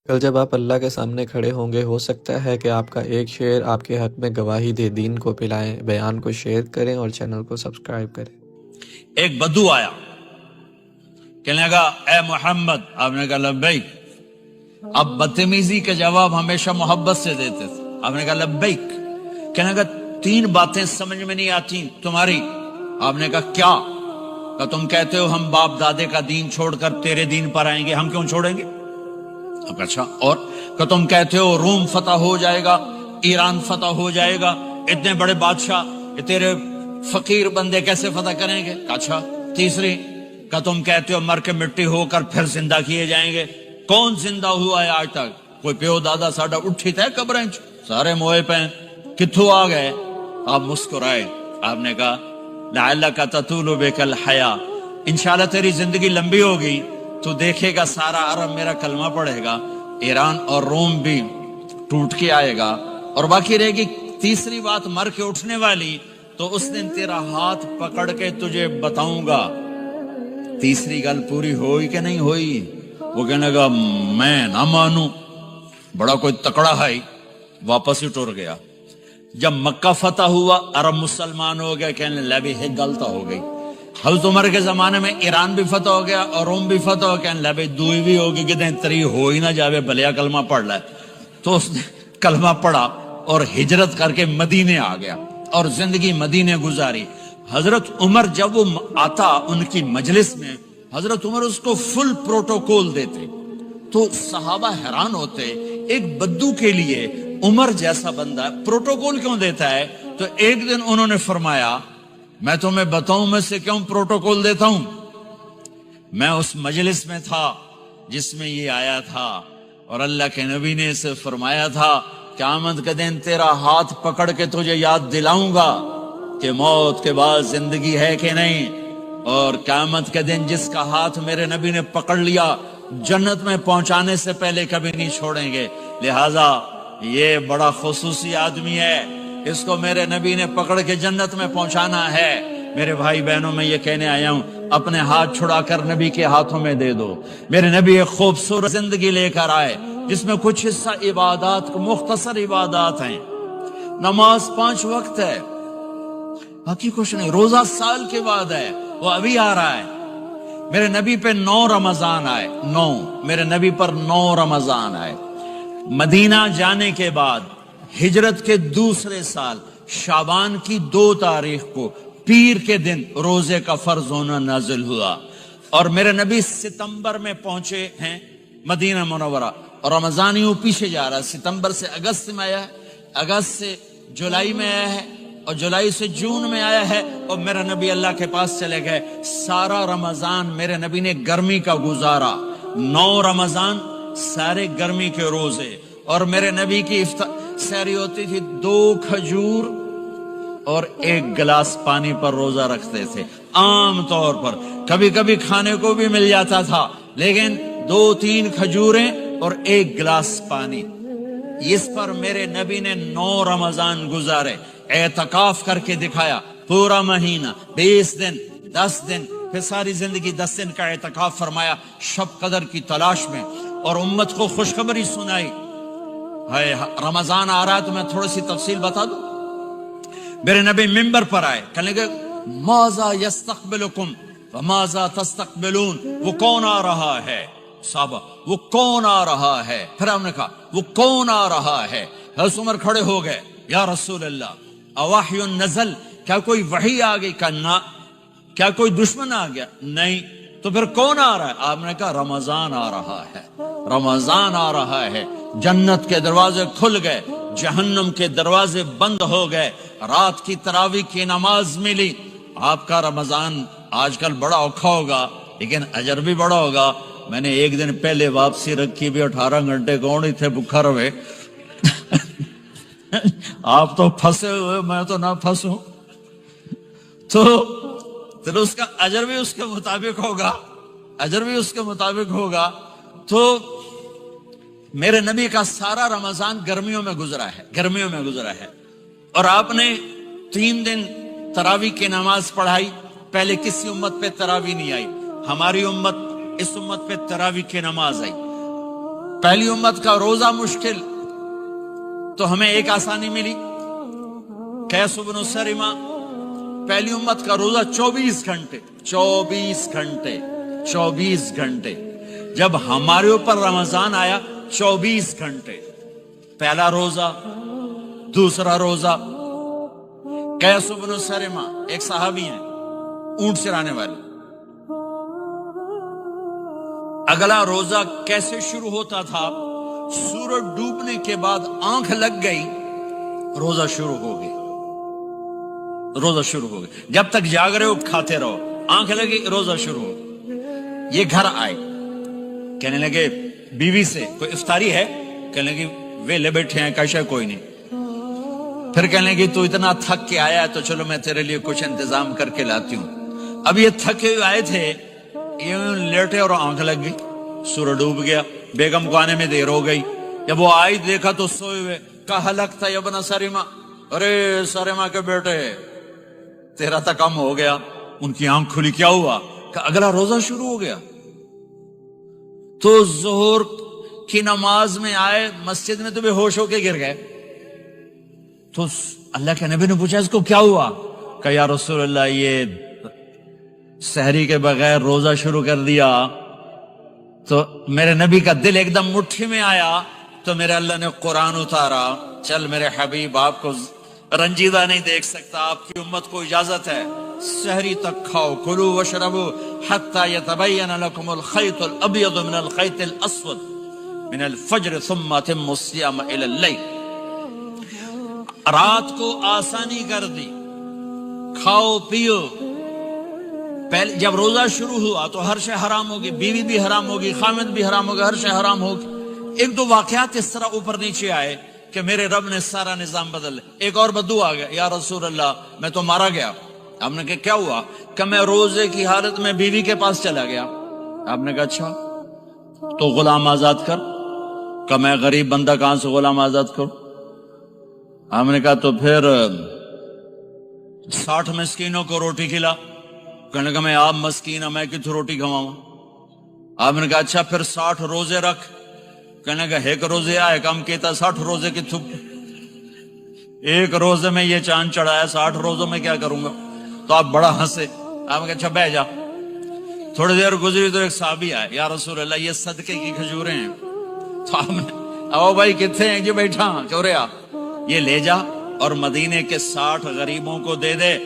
کل جب آپ اللہ کے سامنے کھڑے ہوں گے، ہو سکتا ہے کہ آپ کا ایک شعر آپ کے حق میں گواہی دے۔ دین کو پلائیں، بیان کو شیئر کریں اور چینل کو سبسکرائب کریں۔ ایک بدو آیا، کہنے لگا اے محمد، آپ نے کہا لبیک۔ اب بدتمیزی کا جواب ہمیشہ محبت سے دیتے تھے۔ آپ نے کہا لبیک۔ کہنے لگا تین باتیں سمجھ میں نہیں آتی تمہاری۔ آپ نے کہا کیا؟ کہ تم کہتے ہو ہم باپ دادے کا دین چھوڑ کر تیرے دین پر آئیں گے، ہم کیوں چھوڑیں گے؟ اب اچھا، اور کہ تم کہتے ہو روم فتح ہو جائے گا، ایران فتح ہو جائے گا، اتنے بڑے بادشاہ یہ تیرے فقیر بندے کیسے فتح کریں گے؟ اچھا، تیسری کہ تم کہتے ہو مر کے مٹی ہو کر پھر زندہ کیے جائیں گے۔ کون زندہ ہوا ہے آج تک؟ کوئی پیو دادا ساڈا اٹھی تھے قبریں چ، سارے موئے پہ کتھوں آ گئے؟ آپ مسکرائے۔ آپ نے کہا لعلک تطول بک الحیا، انشاءاللہ تیری زندگی لمبی ہوگی تو دیکھے گا سارا عرب میرا کلمہ پڑھے گا، ایران اور روم بھی ٹوٹ کے آئے گا، اور باقی رہے گی تیسری بات مر کے اٹھنے والی، تو اس دن تیرا ہاتھ پکڑ کے تجھے بتاؤں گا۔ تیسری گل پوری ہوئی کہ نہیں ہوئی؟ وہ کہنے لگا میں نہ مانوں، بڑا کوئی تکڑا ہے، واپس ہی ٹر گیا۔ جب مکہ فتح ہوا، عرب مسلمان ہو گئے، کہنے لے بھی ایک غلطہ ہو گئی۔ حضرت عمر کے زمانے میں ایران بھی فتح ہو گیا اور روم بھی فتح ہو گیا، کہنے لے بھی دوئی بھی ہوگی کہ دیں تری ہو ہی نہ جاوے، بھلیا کلمہ پڑھ لے۔ تو اس نے کلمہ پڑھا اور ہجرت کر کے مدینے آ گیا اور زندگی مدینے گزاری۔ حضرت عمر جب وہ آتا ان کی مجلس میں، حضرت عمر اس کو فل پروٹوکول دیتے، تو صحابہ حیران ہوتے، ایک بدو کے لیے عمر جیسا بندہ پروٹوکول کیوں دیتا ہے؟ تو ایک دن انہوں نے فرمایا میں تمہیں بتاؤں میں سے کیوں پروٹوکول دیتا ہوں؟ میں اس مجلس میں تھا جس میں یہ آیا تھا، اور اللہ کے نبی نے اسے فرمایا تھا قیامت کے دن تیرا ہاتھ پکڑ کے تجھے یاد دلاؤں گا کہ موت کے بعد زندگی ہے کہ نہیں، اور قیامت کے دن جس کا ہاتھ میرے نبی نے پکڑ لیا جنت میں پہنچانے سے پہلے کبھی نہیں چھوڑیں گے۔ لہٰذا یہ بڑا خصوصی آدمی ہے، اس کو میرے نبی نے پکڑ کے جنت میں پہنچانا ہے۔ میرے بھائی بہنوں میں یہ کہنے آیا ہوں، اپنے ہاتھ چھڑا کر نبی کے ہاتھوں میں دے دو۔ میرے نبی ایک خوبصورت زندگی لے کر آئے جس میں کچھ حصہ عبادات، مختصر عبادات ہیں، نماز 5 وقت ہے، باقی کچھ نہیں، روزہ سال کے بعد ہے، وہ ابھی آ رہا ہے۔ میرے نبی پہ 9 رمضان آئے، 9 میرے نبی پر 9 رمضان آئے۔ مدینہ جانے کے بعد ہجرت کے دوسرے سال شعبان کی 2 تاریخ کو پیر کے دن روزے کا فرض ہونا نازل ہوا، اور میرے نبی ستمبر میں پہنچے ہیں مدینہ منورہ، اور رمضان یوں پیچھے جا رہا ہے، ستمبر سے اگست میں آیا ہے، اگست سے جولائی میں آیا ہے، اور جولائی سے جون میں آیا ہے، اور میرے نبی اللہ کے پاس چلے گئے۔ سارا رمضان میرے نبی نے گرمی کا گزارا، 9 رمضان سارے گرمی کے روزے، اور میرے نبی کی سحری ہوتی تھی 2 کھجور اور 1 گلاس پانی پر روزہ رکھتے تھے عام طور پر، کبھی کبھی کھانے کو بھی مل جاتا تھا، لیکن 2-3 کھجوریں اور 1 گلاس پانی، اس پر میرے نبی نے 9 رمضان گزارے، اعتکاف کر کے دکھایا، پورا مہینہ 20 دن 10 دن، پھر ساری زندگی 10 دن کا اعتکاف فرمایا شب قدر کی تلاش میں، اور امت کو خوشخبری سنائی۔ رمضان آ رہا ہے تو میں تھوڑی سی تفصیل بتا دوں۔ میرے نبی منبر پر آئے، کہنے لگے ماذا یستقبلکم وماذا تستقبلون، وہ کون آ رہا ہے؟ صحابہ وہ کون آ رہا ہے؟ پھر ہم نے کہا وہ کون آ رہا ہے؟ حضرت عمر کھڑے ہو گئے، یا رسول اللہ اوحی نزل، کیا کوئی وحی آ گئی؟ کہا نہ۔ کیا کوئی دشمن آ گیا؟ نہیں۔ تو پھر کون آ رہا ہے؟ آپ نے کہا رمضان آ رہا ہے، رمضان آ رہا ہے۔ جنت کے دروازے کھل گئے، جہنم کے دروازے بند ہو گئے، رات کی تراویح کی نماز ملی۔ آپ کا رمضان آج کل بڑا اوکھا ہوگا لیکن اجر بھی بڑا ہوگا۔ میں نے ایک دن پہلے واپسی رکھی بھی، 18 گھنٹے کون ہی تھے بکھا رہے آپ تو پھنسے ہوئے، میں تو نہ پھنسوں، تو اس کا اجر بھی اس کے مطابق ہوگا، اجر بھی اس کے مطابق ہوگا۔ تو میرے نبی کا سارا رمضان گرمیوں میں گزرا ہے، گرمیوں میں گزرا ہے، اور آپ نے 3 دن تراویح کی نماز پڑھائی۔ پہلے کسی امت پہ تراویح نہیں آئی، ہماری امت، اس امت پہ تراویح کی نماز آئی۔ پہلی امت کا روزہ مشکل تو ہمیں ایک آسانی ملی، قیس بن سرمہ، پہلی امت کا روزہ 24 گھنٹے 24 گھنٹے 24 گھنٹے، جب ہمارے اوپر رمضان آیا 24 گھنٹے، پہلا روزہ، دوسرا روزہ۔ قیس بن سرمہ ایک صحابی ہیں، اونٹ چرانے والے۔ اگلا روزہ کیسے شروع ہوتا تھا؟ سورج ڈوبنے کے بعد آنکھ لگ گئی، روزہ شروع ہو گیا، روزہ شروع ہو گیا، جب تک جاگ رہے ہو کھاتے رہو، آنکھ لگی روزہ شروع ہو گیا۔ یہ گھر آئے، کہنے لگے بیوی سے کوئی افطاری ہے؟ کہنے لگے ویلے بیٹھے ہیں، کیسا کوئی نہیں۔ پھر کہنے لگے تو اتنا تھک کے آیا ہے تو چلو میں تیرے لیے کچھ انتظام کر کے لاتی ہوں۔ اب یہ تھکے ہوئے آئے تھے، یہ لیٹے اور آنکھ لگ گئی، سورج ڈوب گیا، بیگم کو آنے میں دیر ہو گئی۔ جب وہ آئی دیکھا تو سوئے ہوئے، کہا لگتا ہے ابن سرمہ، ارے سرمہ کے بیٹے تیرا تو کم ہو گیا۔ ان کی آنکھ کھلی، کیا ہوا؟ کہ اگلا روزہ شروع ہو گیا۔ تو ظہر کی نماز میں آئے، مسجد میں تو بے ہوش ہو کے گر گئے۔ تو اللہ کے نبی نے پوچھا اس کو کیا ہوا؟ کہ یا رسول اللہ یہ سحری کے بغیر روزہ شروع کر دیا۔ تو میرے نبی کا دل ایک دم مٹھی میں آیا، تو میرے اللہ نے قرآن اتارا، چل میرے حبیب آپ کو رنجیدہ نہیں دیکھ سکتا، آپ کی امت کو اجازت ہے سحری تک کھاؤ، کلوا واشربوا حتی یتبین لکم الخیط الابیض من الخیط الاسود من الفجر ثم اتموا الصیام الی اللیل۔ رات کو آسانی کر دی، کھاؤ پیو۔ پہلے جب روزہ شروع ہوا تو ہر شے حرام ہوگی، بیوی بھی حرام ہوگی، خامد بھی حرام ہوگا، ہر شے حرام ہوگی۔ ایک دو واقعات اس طرح اوپر نیچے آئے کہ میرے رب نے سارا نظام بدل۔ ایک اور بدو آ گیا، یا رسول اللہ میں تو مارا گیا۔ آپ نے کہا کیا ہوا؟ کہ میں روزے کی حالت میں بیوی کے پاس چلا گیا۔ آپ نے کہا اچھا تو غلام آزاد کر۔ کہ میں غریب بندہ کہاں سے غلام آزاد کروں؟ آپ نے کہا تو پھر 60 مسکینوں کو روٹی کھلا۔ کہنے لگا میں آپ مسکین ہوں، میں کتوں روٹی کھواؤں؟ آپ نے کہا اچھا پھر 60 روزے رکھ۔ کہنے لگا ایک روزے آئے کم کیتا، 60 روزے کی تھپ، ایک روزے میں یہ چاند چڑھایا، 60 روزوں میں کیا کروں گا؟ تو آپ بڑا ہنسے۔ آپ نے کہا اچھا بہ جا۔ تھوڑی دیر گزری تو ایک صحابی آئے، یا رسول اللہ یہ صدقے کی کھجوریں ہیں۔ تو آپ نے او بھائی کتنے ہیں؟ جی بیٹھا چوریا، یہ لے جا اور مدینے کے 60 غریبوں کو دے دے۔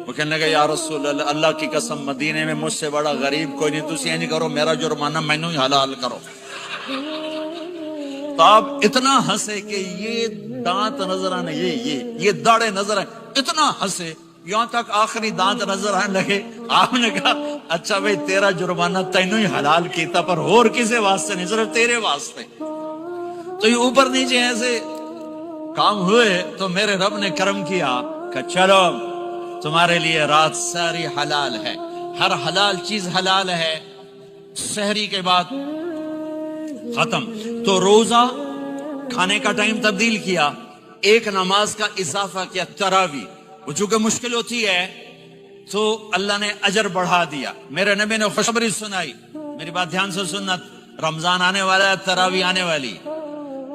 وہ کہنے لگا یا رسول اللہ اللہ کی قسم مدینے میں مجھ سے بڑا غریب کوئی نہیں، تسی نہیں کرو، میرا جرمانہ مینوں ہی حلال کرو۔ تو آپ اتنا ہنسے کہ یہ دانت نظر آنے، یہ داڑے نظر آنے، اتنا ہنسے یہاں تک آخری دانت نظر آنے لگے۔ آپ نے کہا اچھا بھائی تیرا جرمانہ تینوں ہی حلال کیتا، پر اور کسی واسطے نہیں، صرف تیرے واسطے۔ تو یہ اوپر نیچے ایسے کام ہوئے تو میرے رب نے کرم کیا کہ چلو تمہارے لیے رات ساری حلال ہے، ہر حلال چیز حلال ہے۔ سحری کے بعد ختم۔ تو روزہ کھانے کا ٹائم تبدیل کیا، ایک نماز کا اضافہ کیا، تراویح۔ وہ چونکہ مشکل ہوتی ہے تو اللہ نے اجر بڑھا دیا۔ میرے نبی نے خوشخبری سنائی، میری بات دھیان سے سننا، رمضان آنے والا ہے، تراویح آنے والی۔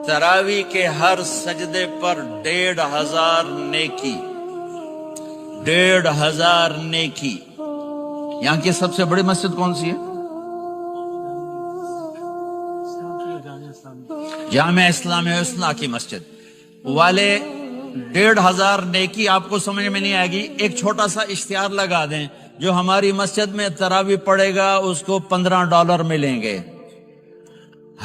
تراویح کے ہر سجدے پر 1500 نیکی، 1500 نیکی۔ یہاں کی سب سے بڑی مسجد کون سی ہے؟ جامع اسلامیہ حسنہ کی مسجد والے 1500 نیکی آپ کو سمجھ میں نہیں آئے گی۔ ایک چھوٹا سا اشتہار لگا دیں، جو ہماری مسجد میں تراویح پڑے گا اس کو $15 ملیں گے،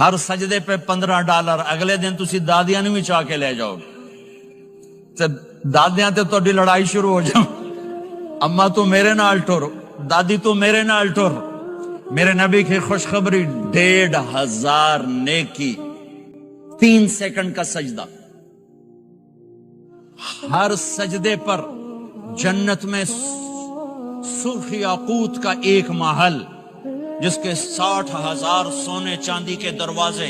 ہر سجدے پہ $15۔ اگلے دن تسی دادیاں نہیں چاہ کے لے جاؤ، دادیاں تے تو لڑائی شروع ہو جاؤ، اما تو میرے نال ٹر، دادی تو میرے نال ٹر۔ میرے نبی کی خوشخبری 1500 نیکی، 3 سیکنڈ کا سجدہ، ہر سجدے پر جنت میں سرخ یاقوت کا ایک محل جس کے 60,000 سونے چاندی کے دروازے۔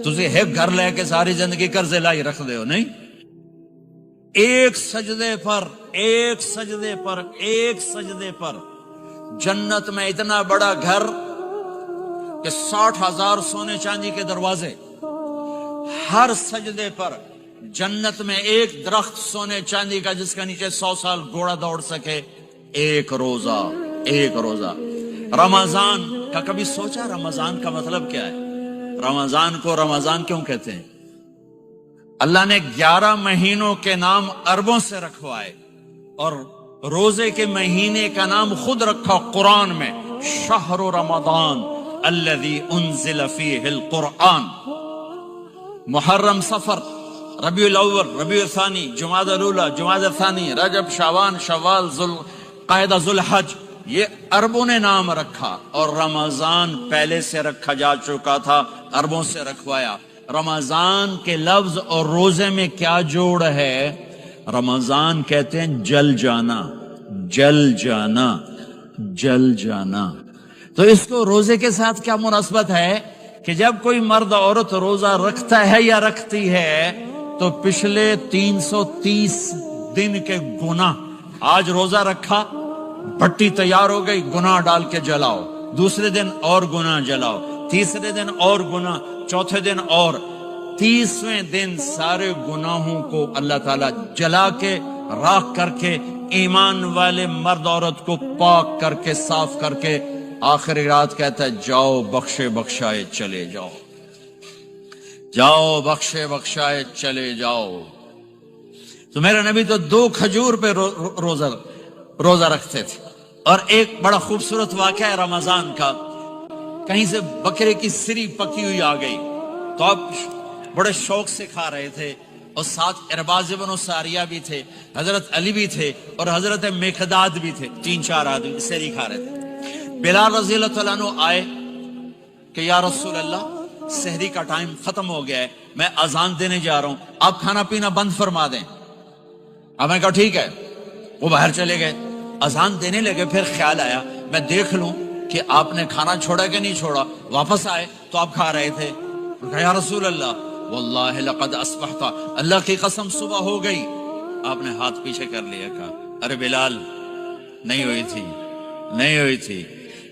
تجھے ایک گھر لے کے ساری زندگی قرضے لائی رکھ دے ہو نہیں؟ ایک سجدے پر، ایک سجدے پر، ایک سجدے پر جنت میں اتنا بڑا گھر کہ 60,000 سونے چاندی کے دروازے، ہر سجدے پر جنت میں ایک درخت سونے چاندی کا جس کا نیچے 100 سال گھوڑا دوڑ سکے، ایک روزہ، ایک روزہ۔ رمضان کا کبھی سوچا رمضان کا مطلب کیا ہے؟ رمضان کو رمضان کیوں کہتے ہیں؟ اللہ نے 11 مہینوں کے نام عربوں سے رکھوائے اور روزے کے مہینے کا نام خود رکھا قرآن میں، شہر رمضان الذی انزل فیہ القرآن۔ محرم، صفر، ربیع الاول، ربیع الثانی، جمادی الاولی، جمادی الثانی، رجب، شعبان، شوال، ذوالقعدہ، ذوالحج، یہ عربوں نے نام رکھا، اور رمضان پہلے سے رکھا جا چکا تھا، عربوں سے رکھوایا۔ رمضان کے لفظ اور روزے میں کیا جوڑ ہے؟ رمضان کہتے ہیں جل جانا، جل جانا، جل جانا۔ تو اس کو روزے کے ساتھ کیا مناسبت ہے کہ جب کوئی مرد عورت روزہ رکھتا ہے یا رکھتی ہے تو پچھلے 330 دن کے گناہ، آج روزہ رکھا، بھٹی تیار ہو گئی، گناہ ڈال کے جلاؤ، دوسرے دن اور گناہ جلاؤ، تیسرے دن اور گناہ، چوتھے دن اور، 30ویں دن سارے گناہوں کو اللہ تعالیٰ جلا کے، راکھ کر کے، ایمان والے مرد عورت کو پاک کر کے، صاف کر کے، آخری رات کہتا ہے جاؤ بخشے بخشائے چلے جاؤ، جاؤ بخشے بخشائے چلے جاؤ۔ تو میرے نبی تو 2 کھجور پہ روزہ رکھتے تھے۔ اور ایک بڑا خوبصورت واقعہ ہے رمضان کا، کہیں سے بکرے کی سری پکی ہوئی آ گئی تو آپ بڑے شوق سے کھا رہے تھے، اور ساتھ ارباز بن ساریہ بھی تھے، حضرت علی بھی تھے، اور حضرت مقداد بھی تھے، 3-4 آدمی سری کھا رہے تھے۔ بلال رضی اللہ تعالیٰ عنہ آئے کہ یا رسول اللہ، سحری کا ٹائم ختم ہو گیا ہے، میں اذان دینے جا رہا ہوں، آپ کھانا پینا بند فرما دیں۔ اب میں کہا ٹھیک ہے، وہ باہر چلے گئے، اذان دینے لگے، پھر خیال آیا میں دیکھ لوں کہ آپ نے کھانا چھوڑا کہ نہیں چھوڑا، واپس آئے تو آپ کھا رہے تھے۔ کہا یا رسول اللہ واللہ لقد اصبحت، اللہ کی قسم صبح ہو گئی۔ آپ نے ہاتھ پیچھے کر لیا، کہا ارے بلال نہیں ہوئی تھی، نہیں ہوئی تھی،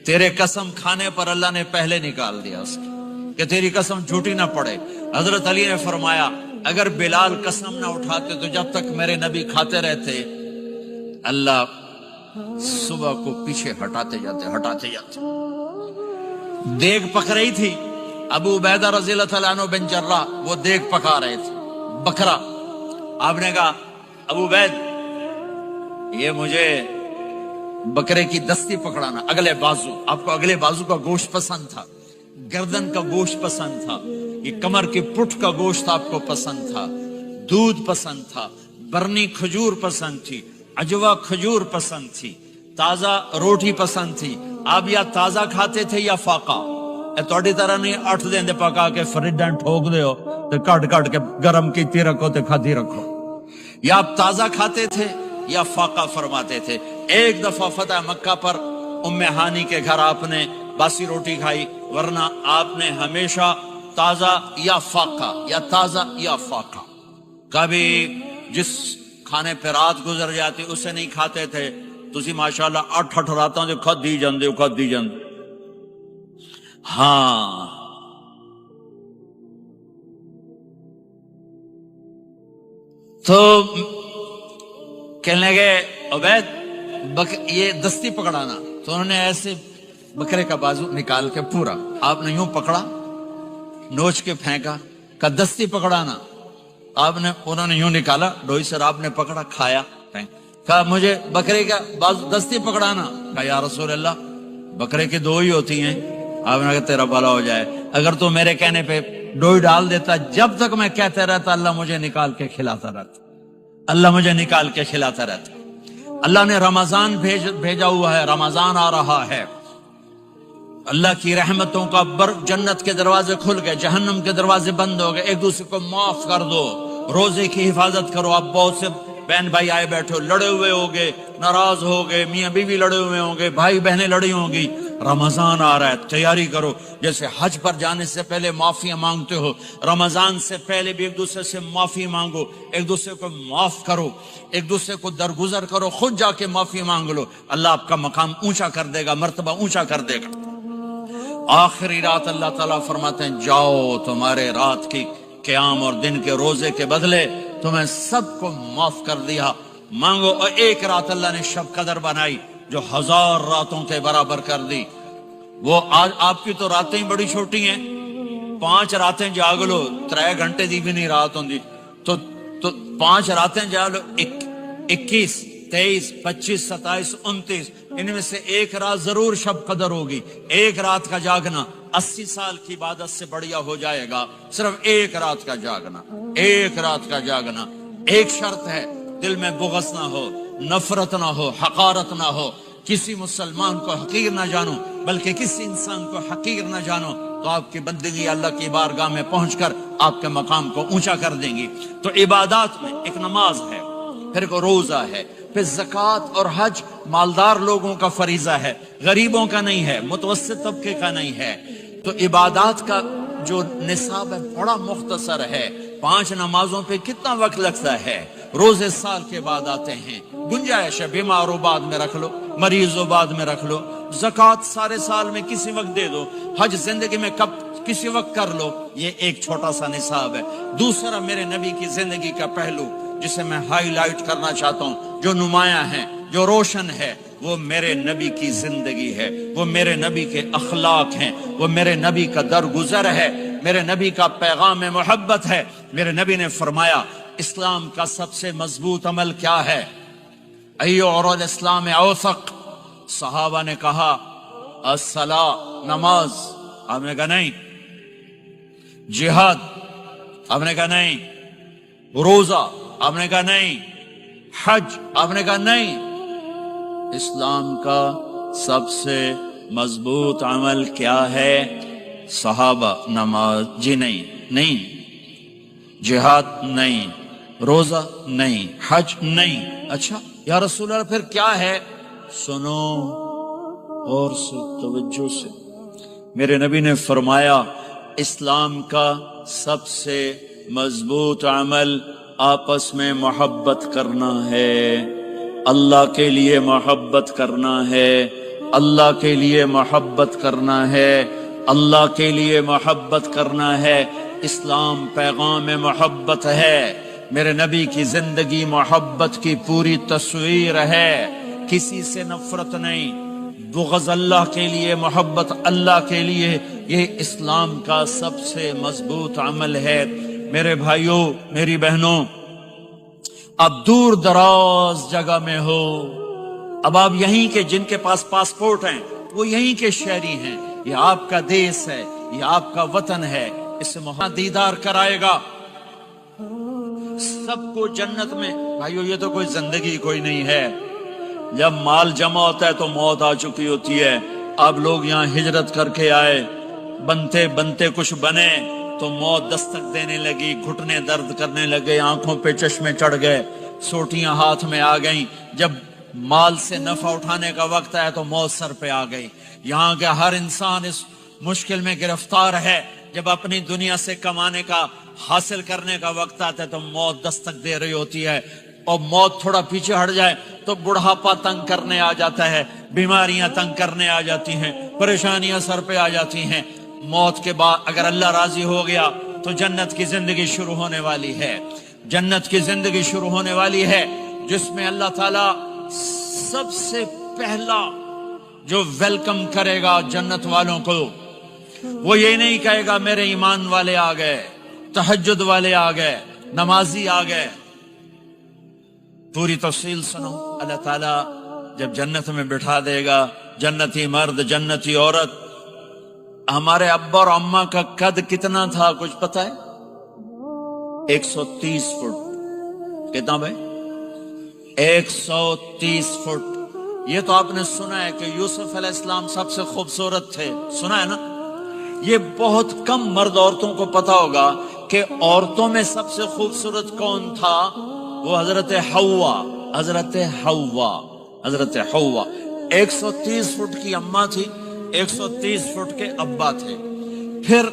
تیرے قسم کھانے پر اللہ نے پہلے نکال دیا اس کی، کہ تیری قسم جھوٹی نہ پڑے۔ حضرت علی نے فرمایا اگر بلال قسم نہ اٹھاتے تو جب تک میرے نبی کھاتے رہتے اللہ صبح کو پیچھے ہٹاتے جاتے۔ دیگ پک رہی تھی، ابو عبیدہ رضی اللہ تعالیٰ عنہ بن جراح وہ دیگ پکا رہے تھے، بکرا۔ آپ نے کہا ابو عبید یہ مجھے بکرے کی دستی پکڑانا، اگلے بازو، آپ کو اگلے بازو کا گوشت پسند تھا، گردن کا گوشت پسند تھا، یہ کمر کی پٹھ کا گوشت آپ کو پسند تھا، دودھ پسند تھا، برنی کھجور پسند تھی، عجوا کھجور پسند تھی، تازہ روٹی پسند تھی۔ آپ یا تازہ کھاتے تھے یا فاقہ، توڑی طرح نہیں 8 دن دے پکا کے فریڈاں ٹھوک دے ہو تو کٹ کے گرم کیتی رکھو تے کھاتی رکھو، یا آپ تازہ کھاتے تھے یا فاقہ فرماتے تھے۔ ایک دفعہ فتح مکہ پر ام ہانی کے گھر آپ نے باسی روٹی کھائی، ورنہ آپ نے ہمیشہ تازہ یا فاقہ، یا تازہ یا فاقہ۔ کبھی جس کھانے پہ رات گزر جاتی اسے نہیں کھاتے تھے، تسی ماشاءاللہ 8 راتوں سے کھد دی جاندے۔ ہاں تو کہنے لگے عبید یہ دستی پکڑانا، تو انہوں نے ایسے بکرے کا بازو نکال کے پورا آپ نے یوں پکڑا، نوچ کے پھینکا، کہ دستی پکڑانا، انہوں نے یوں نکالا ڈوئی سر، آپ نے پکڑا، کھایا، کہا مجھے بکرے کا بازو دستی پکڑانا۔ کہا یا رسول اللہ بکرے کی 2 ہی ہوتی ہیں۔ آپ نے کہا تیرا بھلا ہو جائے، اگر تو میرے کہنے پہ ڈوئی ڈال دیتا، جب تک میں کہتے رہتا اللہ مجھے نکال کے کھلاتا رہتا، اللہ مجھے نکال کے کھلاتا رہتا۔ اللہ نے رمضان بھیجا ہوا ہے، رمضان آ رہا ہے، اللہ کی رحمتوں کا جنت کے دروازے کھل گئے، جہنم کے دروازے بند ہو گئے، ایک دوسرے کو معاف کر دو، روزے کی حفاظت کرو۔ آپ بہت سے بہن بھائی آئے بیٹھے ہو، لڑے ہوئے ہوگے، ناراض ہوگے، میاں بیوی لڑے ہوئے ہوں گے، بھائی بہنیں لڑی ہوں گی، رمضان آ رہا ہے، تیاری کرو۔ جیسے حج پر جانے سے پہلے معافیاں مانگتے ہو، رمضان سے پہلے بھی ایک دوسرے سے معافی مانگو، ایک دوسرے کو معاف کرو، ایک دوسرے کو درگزر کرو، خود جا کے معافی مانگ لو، اللہ آپ کا مقام اونچا کر دے گا، مرتبہ اونچا کر دے گا۔ آخری رات اللہ تعالیٰ فرماتے ہیں جاؤ تمہارے رات کی قیام اور دن کے روزے کے بدلے تمہیں سب کو معاف کر دیا، مانگو۔ اور ایک رات اللہ نے شب قدر بنائی جو 1000 راتوں کے برابر کر دی۔ وہ آج آپ کی تو راتیں ہی بڑی چھوٹی ہیں، 5 راتیں جاگ لو 3 گھنٹے دی بھی نہیں رات ہوندی، تو 5 راتیں جاگ لو، 21 23 25 27 29، ان میں سے ایک رات ضرور شب قدر ہوگی۔ ایک رات کا جاگنا 80 سال کی عبادت سے بڑھیا ہو جائے گا، صرف ایک رات کا جاگنا، ایک رات کا جاگنا۔ ایک شرط ہے، دل میں بغض نہ ہو، نفرت نہ ہو، حقارت نہ ہو، کسی مسلمان کو حقیر نہ جانو، بلکہ کسی انسان کو حقیر نہ جانو، تو آپ کی بندگی اللہ کی بارگاہ میں پہنچ کر آپ کے مقام کو اونچا کر دیں گی۔ تو عبادات میں ایک نماز ہے، پھر ایک روزہ ہے، پھر زکوٰۃ اور حج مالدار لوگوں کا فریضہ ہے، غریبوں کا نہیں ہے، متوسط طبقے کا نہیں ہے۔ تو عبادات کا جو نصاب ہے بڑا مختصر ہے۔ 5 نمازوں پہ کتنا وقت لگتا ہے؟ روزے سال کے بعد آتے ہیں، گنجائش ہے، بیمار ہو بعد میں رکھ لو، مریض ہو بعد میں رکھ لو، زکوٰۃ سارے سال میں کسی وقت دے دو، حج زندگی میں کب کسی وقت کر لو۔ یہ ایک چھوٹا سا نصاب ہے۔ دوسرا میرے نبی کی زندگی کا پہلو جسے میں ہائی لائٹ کرنا چاہتا ہوں، جو نمایاں ہے، جو روشن ہے، وہ میرے نبی کی زندگی ہے، وہ میرے نبی کے اخلاق ہیں، وہ میرے نبی کا درگزر ہے، میرے نبی کا پیغام محبت ہے۔ میرے نبی نے فرمایا اسلام کا سب سے مضبوط عمل کیا ہے؟ ایو اور الاسلام اوثق؟ صحابہ نے کہا الصلاۃ، نماز۔ آپ نے کہا نہیں۔ جہاد؟ آپ نے کہا نہیں۔ روزہ؟ آپ نے کہا نہیں۔ حج؟ آپ نے کہا نہیں۔ اسلام کا سب سے مضبوط عمل کیا ہے؟ صحابہ، نماز؟ جی نہیں۔ جہاد؟ نہیں۔ روزہ؟ نہیں۔ حج؟ نہیں۔ اچھا یا رسول اللہ پھر کیا ہے؟ سنو اور توجہ سے، میرے نبی نے فرمایا اسلام کا سب سے مضبوط عمل آپس میں محبت کرنا ہے، اللہ کے لیے محبت کرنا ہے، اللہ کے لیے محبت کرنا ہے، اللہ کے لیے محبت کرنا ہے۔ اسلام پیغام محبت ہے، میرے نبی کی زندگی محبت کی پوری تصویر ہے، کسی سے نفرت نہیں، بغض اللہ کے لیے، محبت اللہ کے لیے۔ یہ اسلام کا سب سے مضبوط عمل ہے۔ میرے بھائیوں، میری بہنوں، اب دور دراز جگہ میں ہو، اب آپ یہیں کے، جن کے پاس پاسپورٹ ہیں وہ یہیں کے شہری ہیں، یہ آپ کا دیس ہے، یہ آپ کا وطن ہے، اس سے دیدار کرائے گا سب کو جنت میں۔ بھائیو یہ تو کوئی زندگی کوئی نہیں ہے، جب مال جمع ہوتا ہے تو موت آ چکی ہوتی ہے۔ اب لوگ یہاں ہجرت کر کے آئے، بنتے بنتے کچھ بنے تو موت دستک دینے لگی، گھٹنے درد کرنے لگے، آنکھوں پہ چشمے چڑھ گئے، سوٹیاں ہاتھ میں آ گئیں، جب مال سے نفع اٹھانے کا وقت آیا تو موت سر پہ آ گئی۔ یہاں کا ہر انسان اس مشکل میں گرفتار ہے، جب اپنی دنیا سے کمانے کا، حاصل کرنے کا وقت آتا ہے تو موت دستک دے رہی ہوتی ہے، اور موت تھوڑا پیچھے ہٹ جائے تو بڑھاپا تنگ کرنے آ جاتا ہے، بیماریاں تنگ کرنے آ جاتی ہیں، پریشانیاں سر پہ آ جاتی ہیں۔ موت کے بعد اگر اللہ راضی ہو گیا تو جنت کی زندگی شروع ہونے والی ہے، جنت کی زندگی شروع ہونے والی ہے، جس میں اللہ تعالی سب سے پہلا جو ویلکم کرے گا جنت والوں کو، وہ یہ نہیں کہے گا میرے ایمان والے آ گئے، تہجد والے آ گئے، نمازی آ گئے۔ پوری تفصیل سنو، اللہ تعالیٰ جب جنت میں بٹھا دے گا، جنتی مرد، جنتی عورت۔ ہمارے ابا اور اماں کا قد کتنا تھا کچھ پتہ ہے؟ 130 فٹ۔ کتنا بھائی؟ 130 فٹ۔ یہ تو آپ نے سنا ہے کہ یوسف علیہ السلام سب سے خوبصورت تھے، سنا ہے نا؟ یہ بہت کم مرد عورتوں کو پتا ہوگا کہ عورتوں میں سب سے خوبصورت کون تھا؟ وہ حضرت حوا، حضرت حوا، حضرت حوا۔ 130 فٹ کی اماں تھی، 130 فٹ کے ابا تھے۔ پھر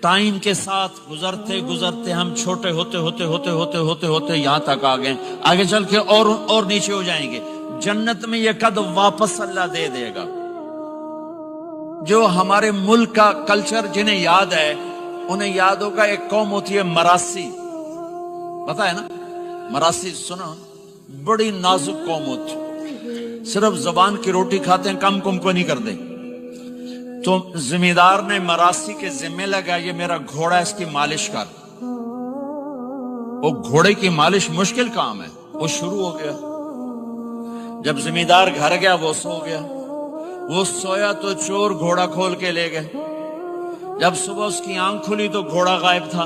ٹائم کے ساتھ گزرتے گزرتے ہم چھوٹے ہوتے ہوتے ہوتے ہوتے ہوتے ہوتے یہاں تک آ گئے، آگے چل کے اور نیچے ہو جائیں گے۔ جنت میں یہ قد واپس اللہ دے دے گا، جو ہمارے ملک کا کلچر جنہیں یاد ہے انہیں یاد ہوگا ایک قوم ہوتی ہے مراسی، پتا ہے نا مراسی؟ سنا، بڑی نازک قوم ہوتی، صرف زبان کی روٹی کھاتے ہیں، کم کو نہیں کرتے۔ تو زمیندار نے مراسی کے ذمہ لگا یہ میرا گھوڑا، اس کی مالش کر۔ وہ گھوڑے کی مالش مشکل کام ہے، وہ شروع ہو گیا۔ جب زمیندار گھر گیا وہ سو گیا، وہ سویا تو چور گھوڑا کھول کے لے گئے۔ جب صبح اس کی آنکھ کھلی تو گھوڑا غائب تھا،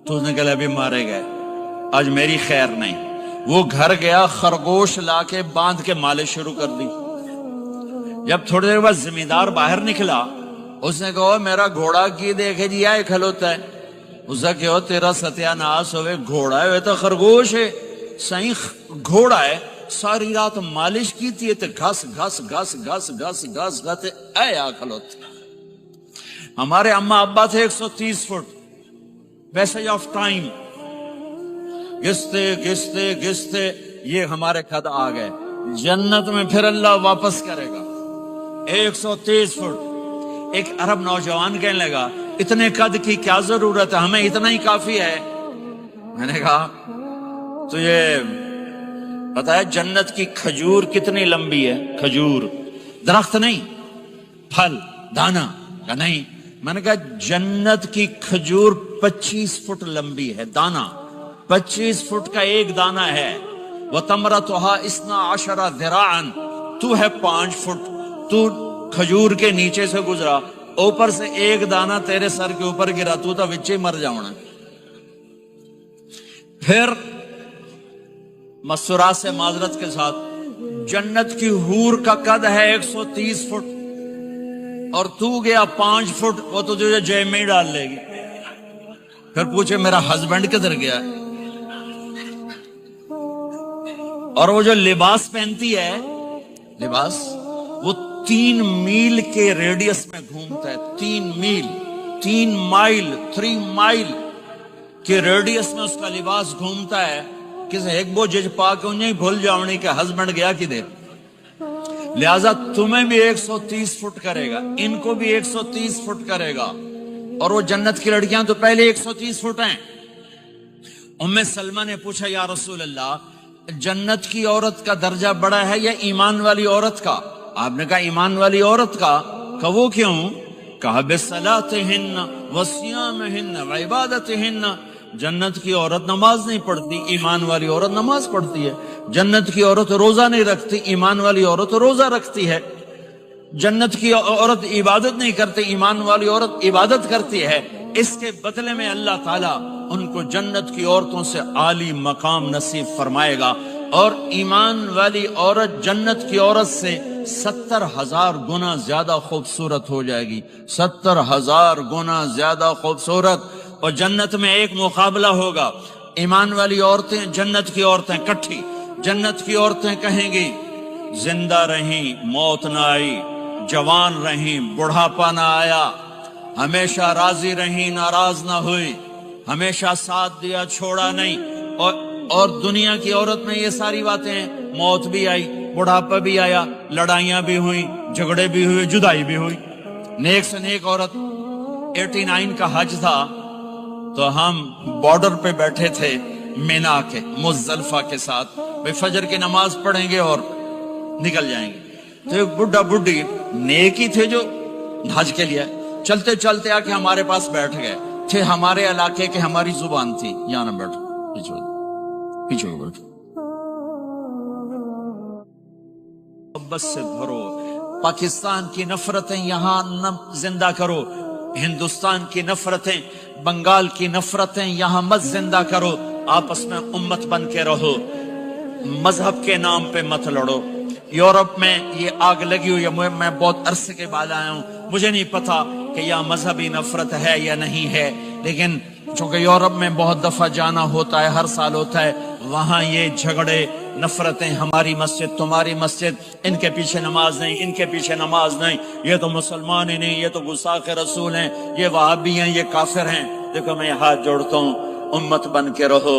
تو اس نے کہا ابھی مارے گئے، آج میری خیر نہیں۔ وہ گھر گیا، خرگوش لا کے باندھ کے مالش شروع کر دی۔ جب تھوڑی دیر بعد زمیندار باہر نکلا، اس نے کہا میرا گھوڑا کی دیکھے جی آئے کھلوتا ہے۔ اس نے کہا تیرا ستیہ ناس ہوئے، گھوڑا ہے تو خرگوش ہے، صحیح گھوڑا ہے، ساری رات مالش کی تھی تو گھس گھس گھس گھس گھس گھس گھس اے آ کھلوتے۔ ہمارے اماں ابا تھے 130 فٹ، پیسج آف ٹائم، گھستے گھستے گھستے یہ ہمارے قد آ گئے۔ جنت میں پھر اللہ واپس کرے گا 130 فٹ۔ ایک عرب نوجوان کہنے لگا اتنے قد کی کیا ضرورت ہے، ہمیں اتنا ہی کافی ہے۔ میں نے کہا تو یہ بتایا جنت کی کھجور کتنی لمبی ہے؟ کھجور درخت نہیں، پھل دانا کا نہیں۔ میں نے کہا جنت کی کھجور 25 فٹ لمبی ہے، دانا 25 فٹ کا ایک دانا ہے۔ وَتَمْرَتُهَا 12 ذِرَاعًا، تو ہے 5 فٹ، تو کھجور کے نیچے سے گزرا، اوپر سے ایک دانا تیرے سر کے اوپر گرا، تو تا وچے مر جاؤنا۔ پھر مسورات سے معذرت کے ساتھ جنت کی حور کا قد ہے 130 فٹ اور تو گیا 5 فٹ، وہ تو تجھے جیب میں ہی ڈال لے گی۔ پھر پوچھے میرا ہسبینڈ کدھر گیا ہے؟ اور وہ جو لباس پہنتی ہے، لباس وہ 3 میل کے ریڈیس میں گھومتا ہے، 3 میل، 3 مائل، 3 مائل کے ریڈیس میں اس کا لباس گھومتا ہے۔ کسے ایک بو جج پا کے انہیں بھول جاؤنی کہ ہسبینڈ گیا کی دے۔ لہٰذا تمہیں بھی 130 فٹ کرے گا، ان کو بھی 130 فٹ کرے گا، اور وہ جنت کی لڑکیاں تو پہلے 130 فٹ ہیں۔ ام سلمہ نے پوچھا یا رسول اللہ جنت کی عورت کا درجہ بڑا ہے یا ایمان والی عورت کا؟ آپ نے کہا ایمان والی عورت کا۔ کہا وہ کیوں؟ کہا بِصَلَاتِهِنَّ وَصِيَامِهِنَّ وَعِبَادَتِهِنَّ، جنت کی عورت نماز نہیں پڑھتی، ایمان والی عورت نماز پڑھتی ہے۔ جنت کی عورت روزہ نہیں رکھتی، ایمان والی عورت روزہ رکھتی ہے۔ جنت کی عورت عبادت نہیں کرتی، ایمان والی عورت عبادت کرتی ہے۔ اس کے بدلے میں اللہ تعالیٰ ان کو جنت کی عورتوں سے عالی مقام نصیب فرمائے گا، اور ایمان والی عورت جنت کی عورت سے 70,000 گنا زیادہ خوبصورت ہو جائے گی، 70,000 گنا زیادہ خوبصورت۔ اور جنت میں ایک مقابلہ ہوگا، ایمان والی عورتیں جنت کی عورتیں کٹھی، جنت کی عورتیں کہیں گی زندہ رہیں موت نہ آئی، جوان رہیں بڑھاپا نہ آیا، ہمیشہ راضی رہیں ناراض نہ ہوئی، ہمیشہ ساتھ دیا چھوڑا نہیں۔ اور دنیا کی عورت میں یہ ساری باتیں ہیں، موت بھی آئی، بڑھاپا بھی آیا، لڑائیاں بھی ہوئی، جھگڑے بھی ہوئے، جدائی بھی ہوئی۔ نیک سے نیک عورت 89 کا حج تھا تو ہم بارڈر پہ بیٹھے تھے مینا کے مزدلفہ کے ساتھ، بھئی فجر کی نماز پڑھیں گے اور نکل جائیں گے۔ تو ایک بڈھا بڈھی نیک ہی تھے جو حج کے لیے چلتے چلتے آ کے ہمارے پاس بیٹھ گئے تھے، ہمارے علاقے کے، ہماری زبان تھی، یہاں نہ بیٹھو، پیچھے بیٹھو، محبت سے بھرو، پاکستان کی نفرتیں یہاں نہ زندہ کرو، ہندوستان کی نفرتیں، بنگال کی نفرتیں یہاں مت زندہ کرو، آپس میں امت بن کے رہو، مذہب کے نام پہ مت لڑو۔ یورپ میں یہ آگ لگی ہوئی ہے، میں بہت عرصے کے بعد آیا ہوں، مجھے نہیں پتا کہ یہ مذہبی نفرت ہے یا نہیں ہے، لیکن چونکہ یورپ میں بہت دفعہ جانا ہوتا ہے، ہر سال ہوتا ہے، وہاں یہ جھگڑے نفرتیں، ہماری مسجد تمہاری مسجد، ان کے پیچھے نماز نہیں، ان کے پیچھے نماز نہیں، یہ تو مسلمان ہی نہیں، یہ تو گستاخ رسول ہیں، یہ وہابی ہیں، یہ کافر ہیں۔ دیکھو میں ہاتھ جوڑتا ہوں، امت بن کے رہو،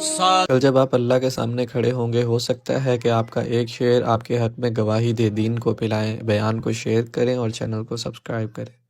سات کل جب آپ اللہ کے سامنے کھڑے ہوں گے ہو سکتا ہے کہ آپ کا ایک شعر آپ کے حق میں گواہی دے. دین کو پلائیں، بیان کو شیئر کریں اور چینل کو سبسکرائب کریں.